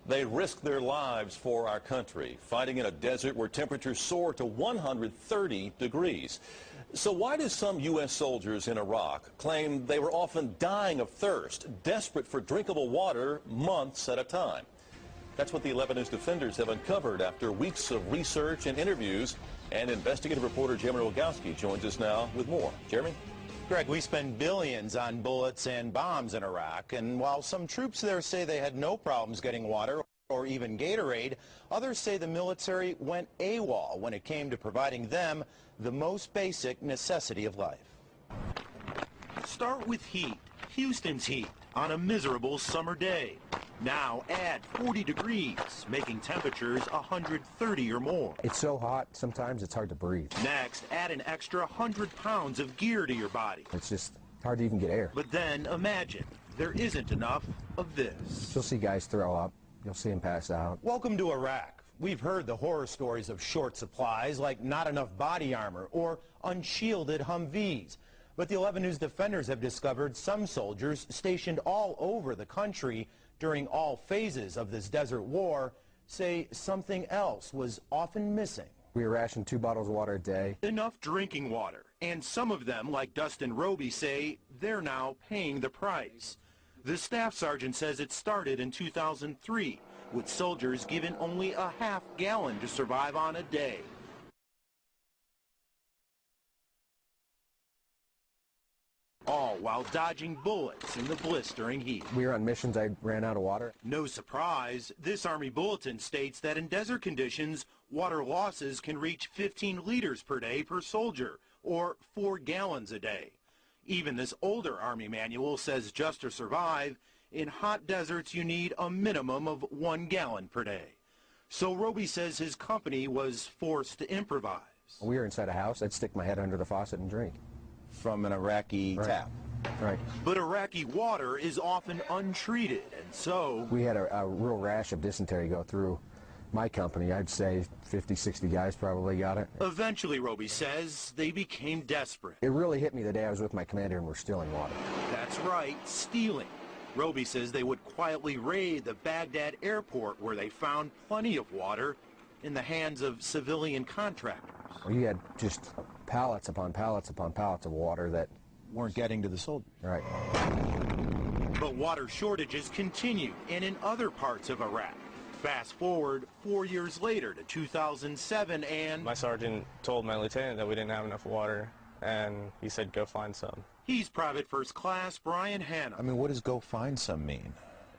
They risk their lives for our country, fighting in a desert where temperatures soar to 130 degrees. So why do some U.S. soldiers in Iraq claim they were often dying of thirst, desperate for drinkable water months at a time? That's what the 11 News Defenders have uncovered after weeks of research and interviews. And investigative reporter Jeremy Rogowski joins us now with more. Jeremy? Greg, we spend billions on bullets and bombs in Iraq, and while some troops there say they had no problems getting water or even Gatorade, others say the military went AWOL when it came to providing them the most basic necessity of life. Start with heat. Houston's heat on a miserable summer day. Now add 40 degrees, making temperatures 130 or more. It's so hot, sometimes it's hard to breathe. Next, add an extra 100 pounds of gear to your body. It's just hard to even get air. But then imagine there isn't enough of this. You'll see guys throw up. You'll see them pass out. Welcome to Iraq. We've heard the horror stories of short supplies, like not enough body armor or unshielded Humvees. But the 11 News Defenders have discovered some soldiers stationed all over the country during all phases of this desert war say something else was often missing. We ration 2 bottles of water a day. Enough drinking water. And some of them, like Dustin Roby, say they're now paying the price. The staff sergeant says it started in 2003, with soldiers given only a half gallon to survive on a day. All while dodging bullets in the blistering heat. We were on missions, I ran out of water. No surprise, this Army bulletin states that in desert conditions, water losses can reach 15 liters per day per soldier, or 4 gallons a day. Even this older Army manual says just to survive, in hot deserts you need a minimum of 1 gallon per day. So Roby says his company was forced to improvise. We were inside a house, I'd stick my head under the faucet and drink. From an Iraqi tap. Right. But Iraqi water is often untreated, and so we had a real rash of dysentery go through my company. I'd say 50, 60 guys probably got it. Eventually, Roby says, they became desperate. It really hit me the day I was with my commander and we're stealing water. That's right, stealing. Roby says they would quietly raid the Baghdad airport where they found plenty of water in the hands of civilian contractors. Well, you had just pallets upon pallets upon pallets of water that weren't getting to the soldiers. Right. But water shortages continued, and in other parts of Iraq. Fast forward 4 years later to 2007, and my sergeant told my lieutenant that we didn't have enough water, and he said go find some. He's Private First Class Brian Hanna. I mean, what does go find some mean?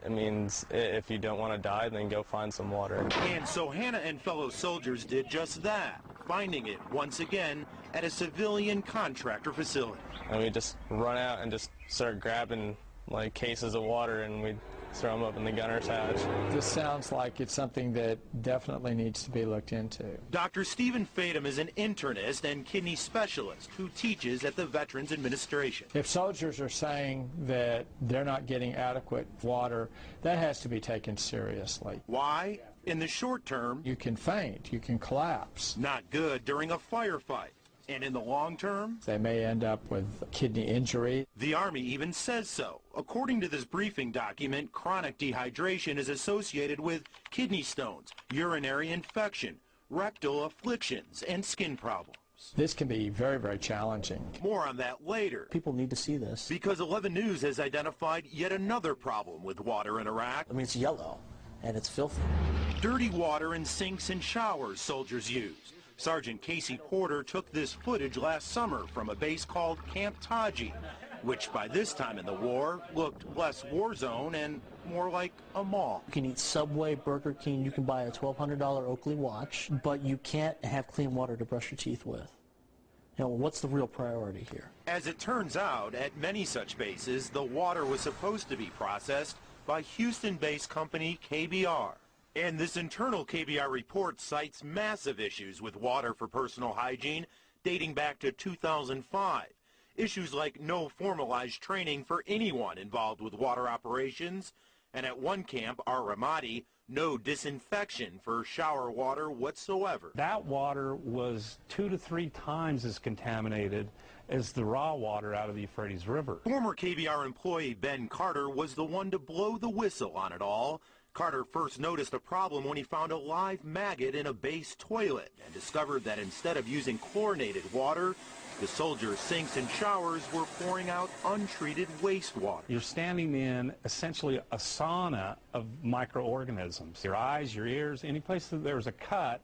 It means if you don't want to die, then go find some water. And so Hanna and fellow soldiers did just that, finding it once again at a civilian contractor facility. And we just run out and just start grabbing like cases of water, and we'd throw them up in the gunner's hatch. This sounds like it's something that definitely needs to be looked into. Dr. Stephen Fadum is an internist and kidney specialist who teaches at the Veterans Administration. If soldiers are saying that they're not getting adequate water, that has to be taken seriously. Why? In the short term, you can faint, you can collapse. Not good during a firefight. And in the long term, they may end up with kidney injury. The Army even says so. According to this briefing document, chronic dehydration is associated with kidney stones, urinary infection, rectal afflictions, and skin problems. This can be very, very challenging. More on that later. People need to see this. Because 11 News has identified yet another problem with water in Iraq. I mean, it's yellow, and it's filthy. Dirty water in sinks and showers soldiers use. Sergeant Casey Porter took this footage last summer from a base called Camp Taji, which by this time in the war looked less war zone and more like a mall. You can eat Subway, Burger King, you can buy a $1,200 Oakley watch, but you can't have clean water to brush your teeth with. You know, what's the real priority here? As it turns out, at many such bases, the water was supposed to be processed by Houston-based company KBR. And this internal KBR report cites massive issues with water for personal hygiene dating back to 2005. Issues like no formalized training for anyone involved with water operations, and at one camp, Ar-Ramadi, no disinfection for shower water whatsoever. That water was 2 to 3 times as contaminated as the raw water out of the Euphrates River. Former KBR employee Ben Carter was the one to blow the whistle on it all, Carter first noticed a problem when he found a live maggot in a base toilet and discovered that instead of using chlorinated water, the soldiers' sinks and showers were pouring out untreated wastewater. You're standing in essentially a sauna of microorganisms. Your eyes, your ears, any place that there's a cut,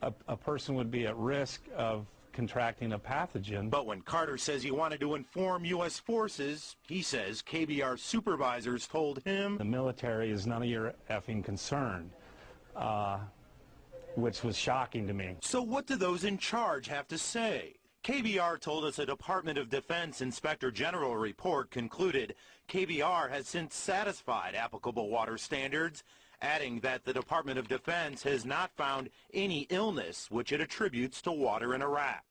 a person would be at risk of contracting a pathogen. But when Carter says he wanted to inform U.S. forces, he says KBR supervisors told him the military is none of your effing concern, which was shocking to me. So what do those in charge have to say? KBR told us a Department of Defense Inspector General report concluded KBR has since satisfied applicable water standards, adding that the Department of Defense has not found any illness which it attributes to water in Iraq.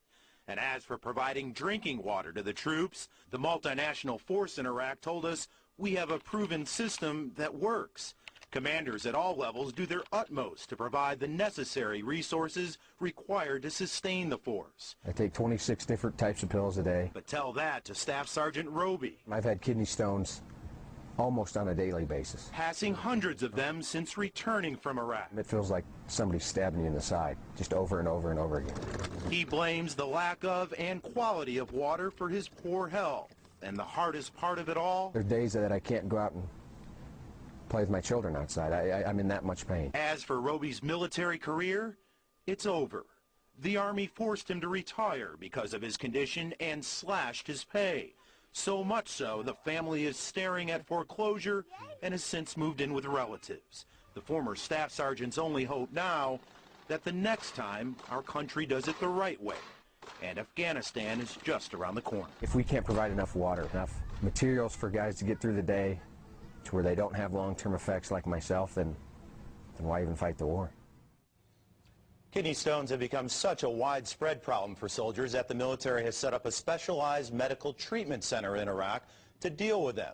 And as for providing drinking water to the troops, the multinational force in Iraq told us we have a proven system that works. Commanders at all levels do their utmost to provide the necessary resources required to sustain the force. I take 26 different types of pills a day. But tell that to Staff Sergeant Roby. I've had kidney stones almost on a daily basis. Passing hundreds of them since returning from Iraq. It feels like somebody stabbing you in the side, just over and over and over again. He blames the lack of and quality of water for his poor health. And the hardest part of it all? There's days that I can't go out and play with my children outside. I'm in that much pain. As for Roby's military career, it's over. The Army forced him to retire because of his condition and slashed his pay. So much so, the family is staring at foreclosure and has since moved in with relatives. The former staff sergeant's only hope now that the next time our country does it the right way. And Afghanistan is just around the corner. If we can't provide enough water, enough materials for guys to get through the day to where they don't have long-term effects like myself, then why even fight the war? Kidney stones have become such a widespread problem for soldiers that the military has set up a specialized medical treatment center in Iraq to deal with them.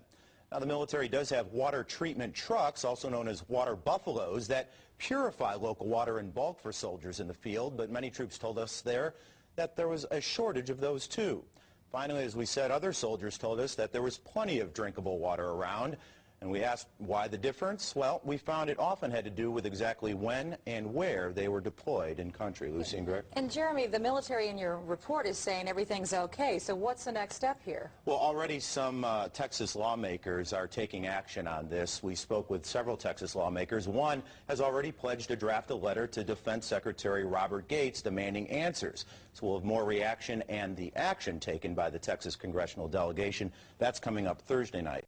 Now, the military does have water treatment trucks, also known as water buffaloes, that purify local water in bulk for soldiers in the field, but many troops told us there that there was a shortage of those too. Finally, as we said, other soldiers told us that there was plenty of drinkable water around. And we asked why the difference? Well, we found it often had to do with exactly when and where they were deployed in country. Lucy and Greg? And Jeremy, the military in your report is saying everything's okay. So what's the next step here? Well, already some Texas lawmakers are taking action on this. We spoke with several Texas lawmakers. One has already pledged to draft a letter to Defense Secretary Robert Gates demanding answers. So we'll have more reaction and the action taken by the Texas congressional delegation. That's coming up Thursday night.